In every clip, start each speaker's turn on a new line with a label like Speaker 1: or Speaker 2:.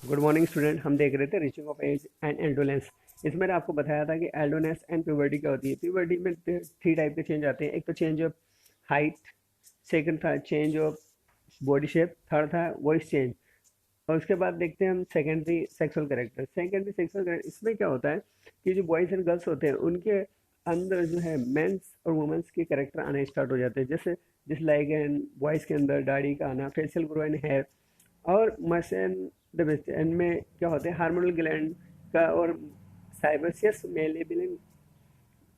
Speaker 1: Good morning student. हम देख रहे थे रीचिंग ऑफ एज एंड एंडोलेंस। इसमें मैंने आपको बताया था कि एल्डोनेस एंड प्यूबर्टी क्या होती है। प्यूबर्टी में थ्री टाइप के चेंज आते हैं। एक तो चेंज ऑफ हाइट, सेकंड था change of body shape, third था वॉइस चेंज। और उसके बाद देखते हैं हम secondary sexual character. Secondary sexual character इसमें क्या होता है कि जो बॉयज़ एंड गर्ल्स होते हैं उनके अंदर जो है मेंस और वुमेंस के कैरेक्टर आने स्टार्ट हो जाते हैं। जैसे जिस लाइक एंड बॉयज़ के अंदर दाढ़ी का आना, फेशियल ग्रो एंड हेयर। और मसन द बेस्ट एंड में क्या होते हैं हार्मोनल ग्लैंड का और साइबसियस मेलेबिलिन,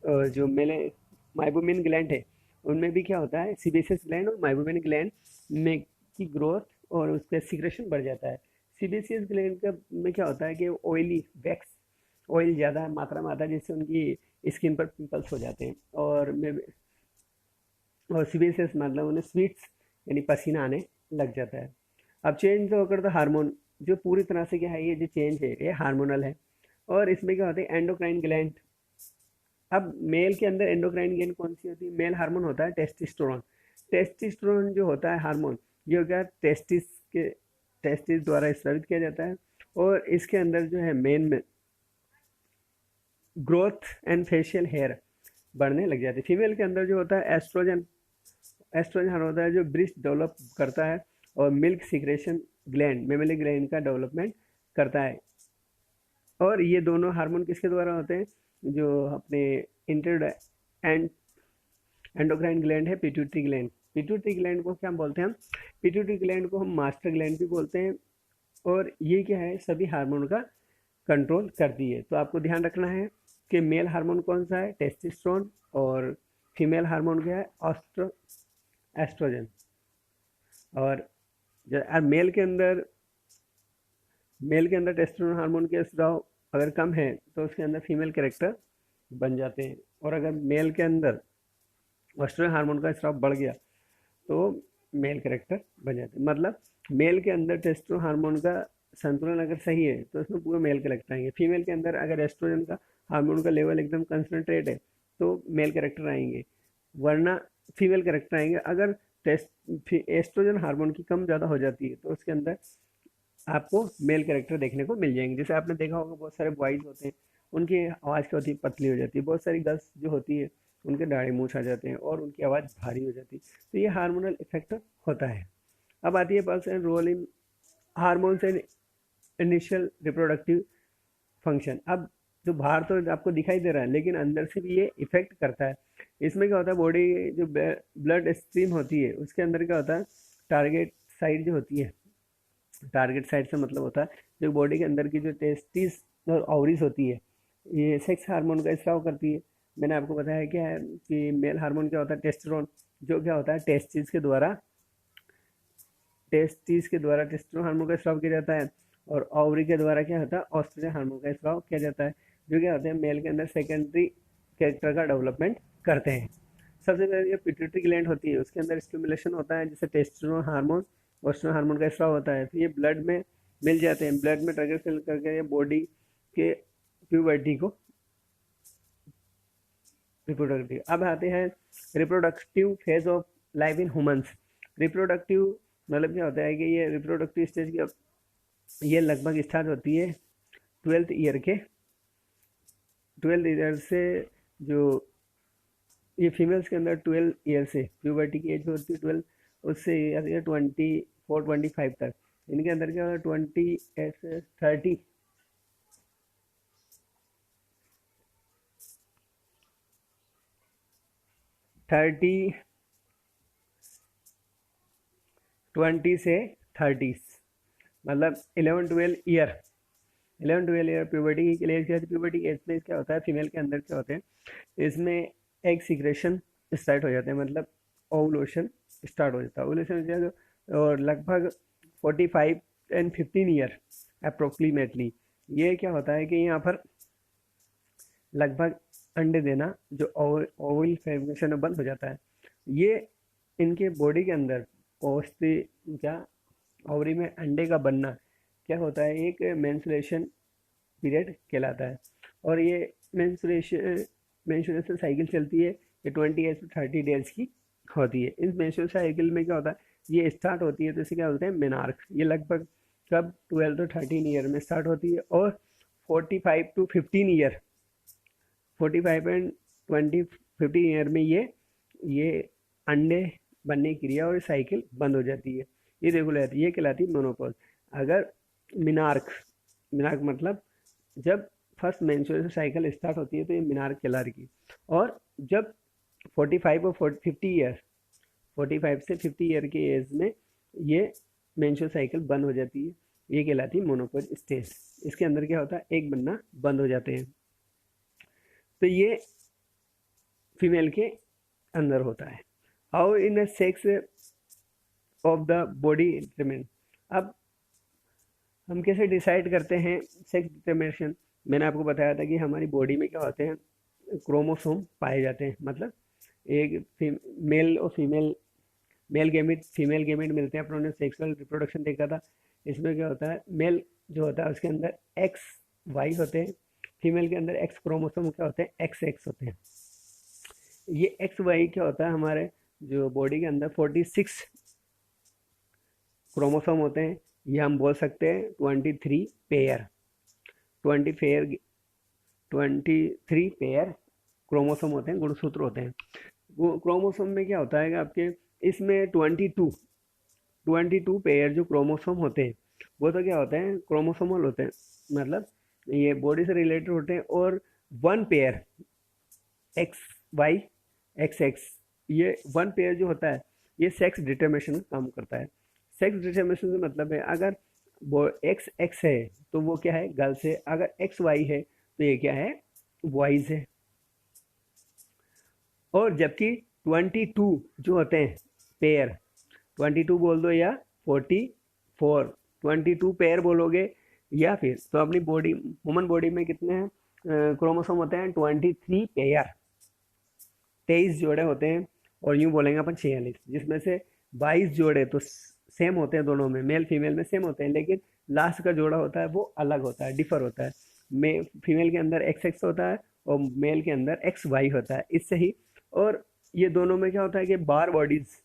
Speaker 1: जो मेले माइबोमिन ग्लैंड है उनमें भी क्या होता है सीबेसियस ग्लैंड और माइबोमिन ग्लैंड में की ग्रोथ और उसका सिक्रेशन बढ़ जाता है। सीबेसियस ग्लैंड का में क्या होता है कि ऑयली वैक्स ऑयल ज़्यादा मात्रा में आता है जिससे उनकी स्किन पर पिंपल्स हो जाते हैं। और सीबेसियस मतलब उन्हें स्वीट्स यानी पसीना आने लग जाता है। अब चेंज तो अगर तो हार्मोन जो पूरी तरह से क्या है, ये जो चेंज है ये हार्मोनल है। और इसमें क्या होता है एंडोक्राइन ग्लैंड। अब मेल के अंदर एंडोक्राइन ग्लैंड कौन सी होती है? मेल हार्मोन होता है टेस्टिस्टोरॉन। टेस्टिस्टोरॉन जो होता है हार्मोन, ये हो गया टेस्टिस द्वारा स्रावित किया जाता है। और इसके अंदर जो है मेन में ग्रोथ एंड फेशियल हेयर बढ़ने लग जाते हैं। फीमेल के अंदर जो होता है एस्ट्रोजन। एस्ट्रोजन होता है जो ब्रेस्ट डेवलप करता है और milk secretion gland memory gland का डेवलपमेंट करता है। और ये दोनों हार्मोन किसके द्वारा होते हैं? जो अपने इंटर एंड एंडोक्राइन ग्लैंड है पिट्यूटरी ग्लैंड। पिट्यूटरी ग्लैंड को क्या बोलते हैं हम? पिट्यूटरी ग्लैंड को हम मास्टर ग्लैंड भी बोलते हैं। और ये क्या है सभी हार्मोन का कंट्रोल करती है। तो आपको ध्यान रखना है कि मेल हार्मोन कौन सा है टेस्टोस्टेरोन, और फीमेल हार्मोन क्या है एस्ट्रोजन। और मेल के अंदर टेस्टोस्टेरोन हार्मोन के स्राव अगर कम है तो उसके अंदर फीमेल कैरेक्टर बन जाते हैं। और अगर मेल के अंदर एस्ट्रोजन हार्मोन का स्राव बढ़ गया तो मेल कैरेक्टर बन जाते हैं। मतलब मेल के अंदर टेस्टोस्टेरोन हार्मोन का संतुलन अगर सही है तो उसमें पूरे मेल कैरेक्टर आएंगे। फीमेल के अंदर अगर एस्ट्रोजन का हार्मोन का लेवल एकदम कंसनट्रेट है तो मेल कैरेक्टर आएंगे, वरना फीमेल कैरेक्टर आएंगे। अगर टेस्ट एस्ट्रोजन हार्मोन की कम ज़्यादा हो जाती है तो उसके अंदर आपको मेल कैरेक्टर देखने को मिल जाएंगे। जैसे आपने देखा होगा बहुत सारे बॉयज़ होते हैं उनकी आवाज़ क्या होती है पतली हो जाती है। बहुत सारी गर्ल्स जो होती है उनके दाढ़ी मूछ आ जाते हैं और उनकी आवाज़ भारी हो जाती है। तो ये हार्मोनल इफेक्ट होता है। अब आती है person role in hormones and initial reproductive function. अब जो बाहर तो आपको दिखाई दे रहा है लेकिन अंदर से भी ये इफेक्ट करता है। इसमें क्या होता है बॉडी जो ब्लड स्ट्रीम होती है उसके अंदर क्या होता है टारगेट साइड जो होती है। टारगेट साइड से मतलब होता है जो बॉडी के अंदर की जो टेस्टिस और ओवरीज होती है ये सेक्स हार्मोन का स्राव करती है। मैंने आपको बताया क्या है कि मेल हार्मोन क्या होता है टेस्टेरोन, जो क्या होता है टेस्टिस के द्वारा टेस्टेरोन हार्मोन का स्राव किया जाता है। और ओवरी के द्वारा क्या होता है ऑस्ट्रोजन हार्मोन का स्राव किया जाता है, जो क्या होते हैं मेल के अंदर सेकेंडरी कैरेक्टर का डेवलपमेंट करते हैं। सबसे पहले जो पिट्यूटरी ग्लैंड होती है उसके अंदर स्टिमुलेशन होता है जिससे टेस्टोस्टेरोन हार्मोन ऑस्ट्रोजन हार्मोन का स्राव होता है। फिर ये ब्लड में मिल जाते हैं, ब्लड में ट्रिगर सेल करके ये बॉडी के प्यूबर्टी को रिप्रोडक्टिव। अब आते हैं reproductive phase of life in humans. Reproductive मतलब क्या होता है कि ये रिप्रोडक्टिव स्टेज की ये लगभग स्टार्ट होती है 12th ईयर के 12th ईयर से। जो ये फीमेल्स के अंदर 12 ईयर से प्यूबर्टी की एज होती है 12, उससे आती है 24 25 तक। इनके अंदर क्या होता है 30 20 से 30, मतलब 11 12 ईयर प्यूबर्टी की एज क्या होती है। प्यूबर्टी एज में क्या होता है फीमेल के अंदर क्या होते हैं इसमें एग सिक्रेशन स्टार्ट हो जाते हैं, मतलब ओवुलेशन स्टार्ट हो जाता है। ओवुलेशन और लगभग 45 and 15 ईयर अप्रोक्सीमेटली ये क्या होता है कि यहाँ पर लगभग अंडे देना जो ओवल फॉर्मेशन में बंद हो जाता है। ये इनके बॉडी के अंदर ओवरी क्या ओवरी में अंडे का बनना क्या होता है एक मेंस्ट्रुएशन पीरियड कहलाता है। और ये मेंस्ट्रुएशन साइकिल चलती है, ये 28 to 30 डेज की होती है। इस मेंस्ट्रुएशन साइकिल में क्या होता है ये स्टार्ट होती है तो इसे क्या बोलते हैं मेनार्क। ये लगभग कब 12 to 13 ईयर में स्टार्ट होती है, और 45 to 15 ईयर, 45 एंड 20 15 ईयर में ये अंडे बनने की क्रिया और साइकिल बंद हो जाती है, ये रेगुलर रहती है, ये कहलाती है मोनोपॉज। अगर मिनार्क, मिनार्क मतलब जब फर्स्ट मेंस्ट्रुएशन साइकिल स्टार्ट होती है तो ये मिनार्क कहलाएगी। और जब 45 और 50 ईयर, 45 से 50 ईयर के एज में ये मेंस्ट्रुअल साइकिल बंद हो जाती है, ये कहलाती है मोनोपॉज स्टेज। इसके अंदर क्या होता है, एक बनना बंद हो जाते हैं। तो ये फीमेल के अंदर होता है। How in sex of the body determine. अब हम कैसे डिसाइड करते हैं सेक्स डिटर्मिनेशन। मैंने आपको बताया था कि हमारी बॉडी में क्या होते हैं, क्रोमोसोम पाए जाते हैं, मतलब एक मेल और female, male gamete female gamete मिलते हैं। अपन ने सेक्सुअल रिप्रोडक्शन देखा था, इसमें क्या होता है, मेल जो होता है उसके अंदर एक्स वाई होते हैं, फीमेल के अंदर एक्स क्रोमोसोम क्या होते हैं, एक्स एक्स होते हैं। ये एक्स वाई क्या होता है, हमारे जो बॉडी के अंदर 46 क्रोमोसोम होते हैं, ये हम बोल सकते हैं 23 पेयर, 23 पेयर क्रोमोसोम होते हैं, गुणसूत्र होते हैं। वो क्रोमोसोम में क्या होता है कि आपके इसमें 22 पेयर जो क्रोमोसोम होते हैं वो तो क्या होते हैं, क्रोमोसोमल होते हैं, मतलब ये बॉडी से रिलेटेड होते हैं। और 1 pair X Y X X, ये 1 पेयर जो होता है ये सेक्स डिटर्मिनेशन का काम करता है। सेक्स डिटर्मिनेशन से मतलब है, अगर वो एक्स एक्स है तो वो क्या है, गर्ल्स है, अगर एक्स वाई है तो ये क्या है, बॉयज है। और जबकि 22 जो होते हैं पेयर, 22 बोल दो या 44, 22 पेयर बोलोगे, या फिर तो अपनी बॉडी, ह्यूमन बॉडी में कितने हैं क्रोमोसोम होते हैं, 23 पेयर, 23 जोड़े होते हैं। और यूँ बोलेंगे अपन 46, जिसमें से 22 जोड़े तो सेम होते हैं, दोनों में मेल फीमेल में सेम होते हैं, लेकिन लास्ट का जोड़ा होता है वो अलग होता है, डिफर होता है। फीमेल के अंदर एक्स एक्स होता है और मेल के अंदर एक्स वाई होता है, इससे ही। और ये दोनों में क्या होता है कि बार बॉडीज।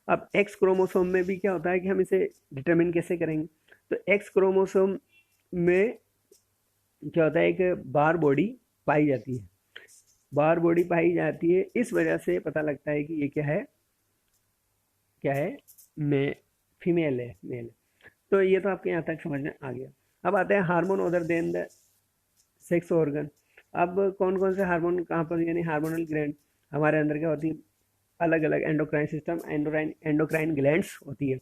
Speaker 1: अब एक्स क्रोमोसोम में भी क्या होता है कि हम इसे डिटरमिन कैसे करेंगे, तो एक्स क्रोमोसोम में क्या होता है, एक बार बॉडी पाई जाती है, बार बॉडी पाई जाती है, इस वजह से पता लगता है कि ये क्या है, क्या है, में फीमेल है, मेल। तो ये तो आपके यहाँ तक समझ में आ गया। अब आते हैं hormone other than the sex organ. अब कौन कौन से हार्मोन कहाँ पर, यानी हार्मोनल ग्लैंड हमारे अंदर क्या होती है, अलग अलग एंडोक्राइन सिस्टम, एंडोक्राइन ग्लैंड्स होती है।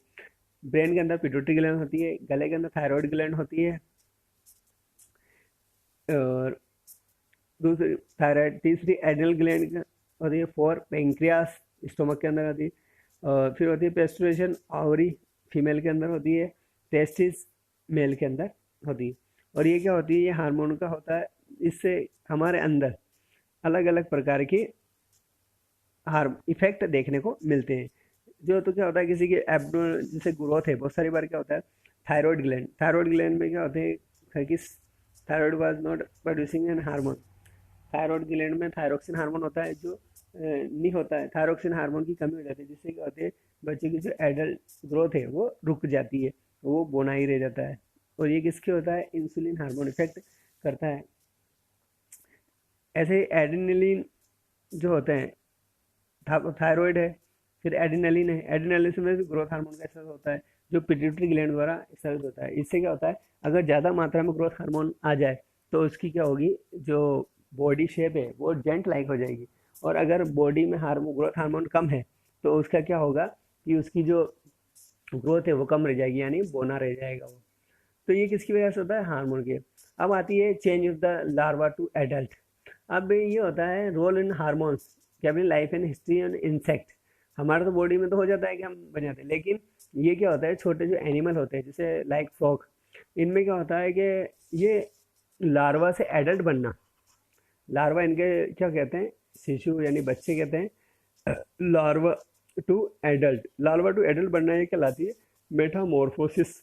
Speaker 1: ब्रेन के अंदर पिट्यूटरी ग्लैंड होती है, गले के अंदर थायराइड ग्लैंड होती है, और दूसरी थायराइड, तीसरी एड्रिनल ग्लैंड होती है, 4 पेंक्रियास स्टोमक के अंदर होती है, और फिर होती है पेस्टुलेशन ओवरी फीमेल के अंदर होती है, टेस्टिस मेल के अंदर होती है। और ये क्या होती है, ये हार्मोन का होता है, इससे हमारे अंदर अलग अलग प्रकार की इफेक्ट देखने को मिलते हैं। जो तो क्या होता है, किसी के एब्डोमेन जैसे ग्रोथ है, बहुत सारी बार क्या होता है, थायराइड ग्लैंड में क्या होते हैं कि thyroid was not producing an hormone, thyroid gland में थायरोक्सिन हार्मोन होता है जो नहीं होता है, थायरोक्सिन हार्मोन की कमी हो जाती है, जिससे क्या होते हैं, बच्चे की जो एडल्ट ग्रोथ है वो रुक जाती है, वो बोना ही रह जाता है। और ये किसके होता है, इंसुलिन हार्मोन इफेक्ट करता है। ऐसे एड्रेनलिन जो होते हैं, थायराइड है, फिर एड्रेनलिन है, एड्रेनलिन में भी ग्रोथ हार्मोन का एक्सर्स होता है जो पिट्यूटरी ग्लैंड द्वारा एक्सर्स होता है। इससे क्या होता है, अगर ज़्यादा मात्रा में ग्रोथ हार्मोन आ जाए तो उसकी क्या होगी, जो बॉडी शेप है वो जेंट लाइक हो जाएगी। और अगर बॉडी में ग्रोथ हार्मोन कम है तो उसका क्या होगा कि उसकी जो ग्रोथ है वो कम रह जाएगी, यानी बोना रह जाएगा वो। तो ये किसकी वजह से होता है, हार्मोन के। अब आती है change of the larva to adult. अब ये होता है रोल इन हार्मोन्स कि अपनी life and history and insect. हमारे तो बॉडी में तो हो जाता है कि हम बन जाते हैं, लेकिन ये क्या होता है, छोटे जो एनिमल होते हैं जैसे लाइक फ्रॉग, इनमें क्या होता है कि ये लार्वा से एडल्ट बनना, लार्वा इनके क्या कहते हैं, शिशु यानी बच्चे कहते हैं, larva to adult, larva to adult बनना ये कहलाती है मेटामॉर्फोसिस।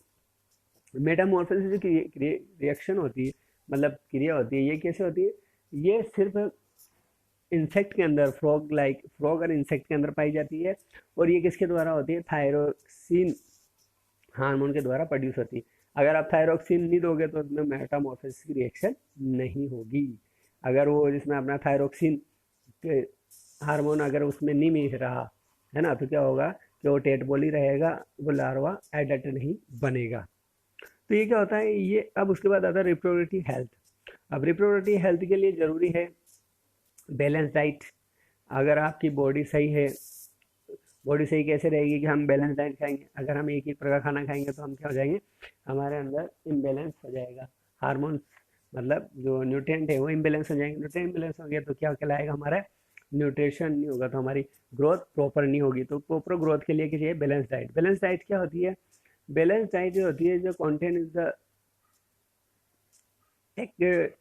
Speaker 1: मेटामॉर्फोसिस जो रिएक्शन होती है, मतलब क्रिया होती है, ये कैसे होती है, ये सिर्फ इंसेक्ट के अंदर, फ्रॉग और इंसेक्ट के अंदर पाई जाती है। और ये किसके द्वारा होती है, थायरोक्सिन हार्मोन के द्वारा प्रोड्यूस होती है। अगर आप थायरोक्सिन नहीं दोगे तो उसमें मेटामॉर्फोसिस की रिएक्शन नहीं होगी। अगर वो जिसमें अपना थायरोक्सिन के हार्मोन अगर उसमें नहीं मिल रहा है ना, तो क्या होगा कि वो टेट बोली रहेगा, वो लार्वा एडल्ट नहीं बनेगा। तो ये क्या होता है, ये अब उसके बाद आता है रिप्रोडक्टिव हेल्थ। अब रिप्रोडक्टिव हेल्थ के लिए ज़रूरी है बैलेंस डाइट। अगर आपकी बॉडी सही है, बॉडी सही कैसे रहेगी कि हम बैलेंस डाइट खाएंगे। अगर हम एक ही प्रकार खाना खाएंगे तो हम क्या हो जाएंगे, हमारे अंदर इम्बेलेंस हो जाएगा। हार्मोन मतलब जो न्यूट्रिएंट है वो इम्बेलेंस हो जाएंगे। न्यूट्रिएंट इम्बेलेंस हो गया तो क्या कहलाएगा, हमारा न्यूट्रिशन नहीं होगा, तो हमारी ग्रोथ प्रॉपर नहीं होगी। तो प्रॉपर ग्रोथ के लिए क्या चाहिए, बैलेंस डाइट। बैलेंस डाइट क्या होती है, बैलेंस डाइट जो होती है, जो कंटेंट इज द एक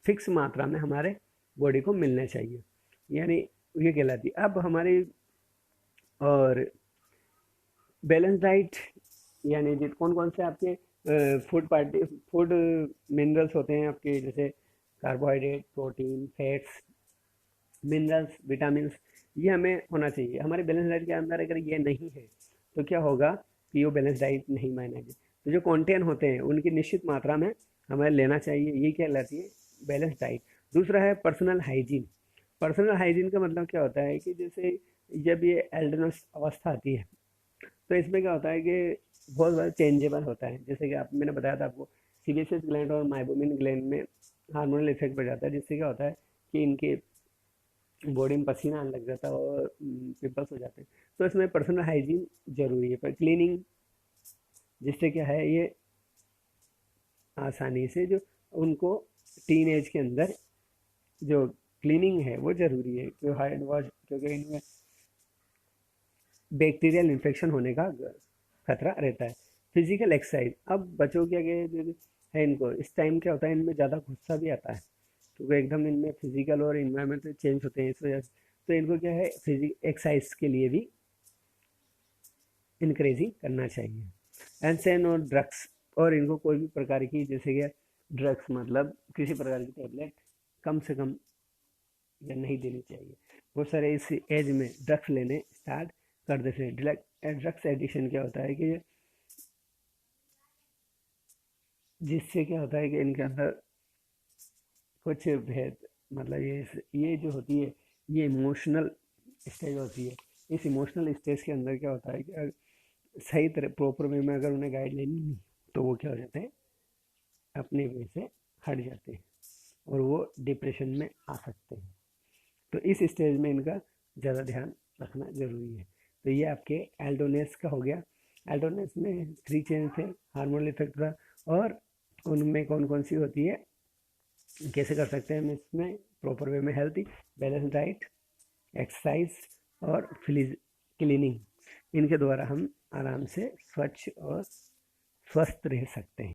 Speaker 1: फिक्स मात्रा में हमारे बॉडी को मिलना चाहिए, यानी ये कहलाती है। अब हमारी और बैलेंस डाइट यानी जित कौन कौन से आपके फूड मिनरल्स होते हैं आपके, जैसे carbohydrate, protein, fats, minerals, vitamin, ये हमें होना चाहिए हमारे बैलेंस डाइट के अंदर। अगर ये नहीं है तो क्या होगा कि वो बैलेंस डाइट नहीं मानेगी। तो जो कंटेंट होते हैं उनकी निश्चित मात्रा में हमें लेना चाहिए, ये कहलाती है बैलेंस डाइट। दूसरा है पर्सनल हाइजीन। पर्सनल हाइजीन का मतलब क्या होता है कि जैसे जब ये एल्डरनेस अवस्था आती है तो इसमें क्या होता है कि बहुत ज़्यादा चेंजेबल होता है। जैसे कि आप मैंने बताया था आपको, सीबेसियस ग्लैंड और माइबोमिन ग्लैंड में हार्मोनल इफेक्ट बढ़ जाता है, जिससे क्या होता है कि इनके बॉडी में पसीना आने लग जाता है और पिंपल्स हो जाते हैं। तो इसमें पर्सनल हाइजीन जरूरी है। पर क्लीनिंग, जिससे क्या है ये आसानी से जो उनको टीन एज के अंदर जो क्लीनिंग है वो जरूरी है, क्योंकि हैंड वॉश, क्योंकि इनमें बैक्टीरियल इन्फेक्शन होने का खतरा रहता है। फिजिकल एक्सरसाइज, अब बच्चों के आगे जो है इनको इस टाइम क्या होता है, इनमें ज़्यादा गुस्सा भी आता है क्योंकि एकदम इनमें फिजिकल और इन्वायरमेंट चेंज होते हैं इस वजह से। तो इनको क्या है, फिजिक एक्सरसाइज के लिए भी इनक्रेजिंग करना चाहिए। एनसेन और ड्रग्स, और इनको कोई भी प्रकार की जैसे कि ड्रग्स मतलब किसी प्रकार की टेबलेट कम से कम या नहीं देनी चाहिए। बहुत सारे इस एज में ड्रग्स लेने स्टार्ट कर देते हैं। ड्रग्स एडिक्शन क्या होता है कि जिससे क्या होता है कि इनके अंदर कुछ भेद, मतलब ये जो होती है ये इमोशनल स्टेज होती है। इस इमोशनल स्टेज के अंदर क्या होता है कि सही तरह प्रॉपर वे में अगर उन्हें गाइडलाइन नहीं तो वो क्या हो जाते हैं, अपने वे से हट जाते हैं और वो डिप्रेशन में आ सकते हैं। तो इस स्टेज में इनका ज़्यादा ध्यान रखना ज़रूरी है। तो ये आपके एल्डोनेस का हो गया। एल्डोनेस में 3 चेंज थे, हार्मोनल इफेक्ट था, और उनमें कौन कौन सी होती है, कैसे कर सकते हैं हम इसमें प्रॉपर वे में, हेल्थी बैलेंस डाइट, एक्सरसाइज और क्लीनिंग, इनके द्वारा हम आराम से स्वच्छ और स्वस्थ रह सकते हैं।